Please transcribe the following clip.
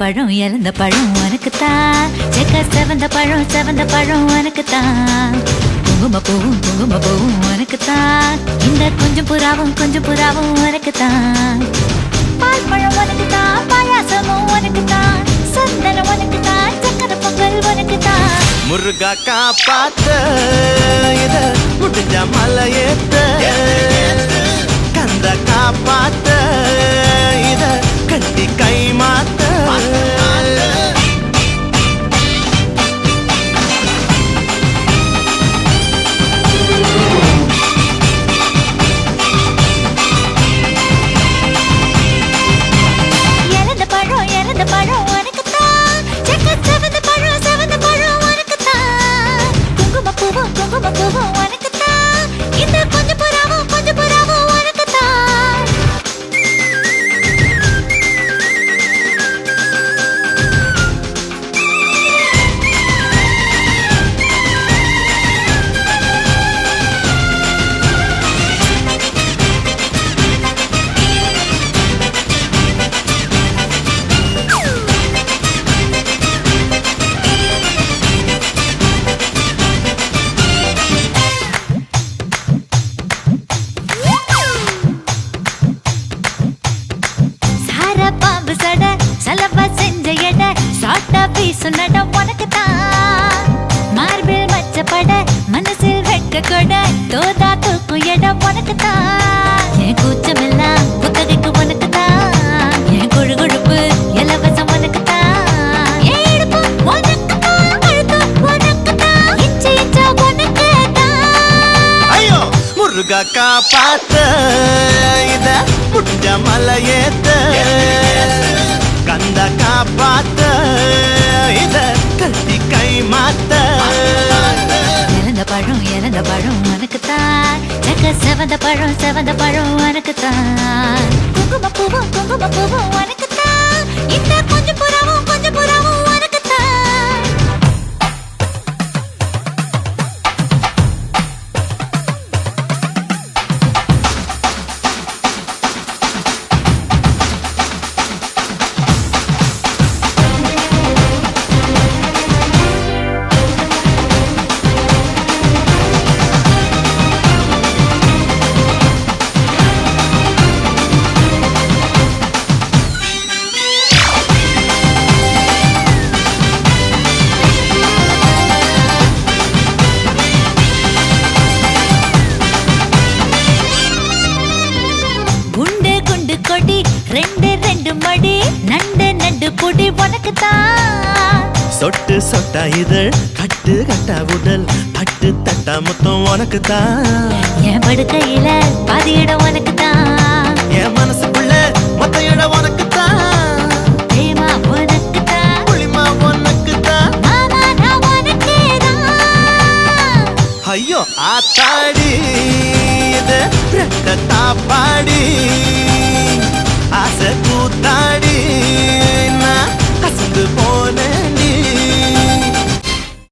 பழம் இறந்த பழம் உனக்குத்தான். செக்க செவந்த பழம் உனக்குத்தான். குங்கும பூவும் உனக்குத்தான். இந்த கொஞ்சம் புறாவும் உனக்குத்தான். பால் பழம் உனக்குத்தான். பாயாசமும் உனக்குத்தான். சந்தனம் உனக்குத்தான். சக்கரை பொங்கல் உனக்குத்தான். முருகா காப்பாத்த இத முடிஞ்ச மலையேத்த கந்த காப்பாத்த இத கட்டி கை மாத்த இறந்த பழம் உனக்குத்தான். செக்க செவந்த பழம் உனக்குத்தான். குங்கும பூவும் உனக்குத்தான். இந்த கொஞ்சம் புறாவும் உனக்குத்தான். பாம்பு சட சலவா செஞ்ச எட சாட்டா பீசு நட உனக்குத்தான். மார்பில் மச்சப்பட மனசில் வெட்க கொட தோதா தூக்கும் எட உனக்குத்தான். என் கூச்சமெல்லாம் புத்தகைக்கு உனக்குத்தான். என் கொழுப்பு இலவசம் உனக்குத்தான். என் இடுப்பு உனக்குத்தான். கழுத்து உனக்குத்தான். இச்சா உனக்குத்தான். ஐயோ முருகா காப்பாத்த இத முடிஞ்ச மலையேத்த கந்த காப்பாத்த இத கட்டி கை மாத்த இறந்த பழம் உனக்குத்தான். செக்க செவந்த பழம் உனக்குத்தான். குங்கும பூவும் உனக்குத்தான். இந்த கொஞ்சம் புறாவும் உனக்குத்தான். கொடி ரெண்டு மடி நண்டு பொடி உனக்குத்தான். சொட்டு சொட்டா இதழ் கட்டு கட்டா உடல் தட்டு தட்டா மொத்தம் உனக்குத்தான். என் படுக்கையில பாதி இடம் உனக்குத்தான். என் மனசுக்குள்ள மொத்த இடம் உனக்குத்தான். பிரேமா உனக்குத்தான். புளிமா உனக்குத்தான். மாமா நான் உனக்கேதான். ஐயோ ஆத்தாடி இது ரெட்ட தாப்பாடி ஆசை கூத்தாடி நான் கசந்து போனேன்.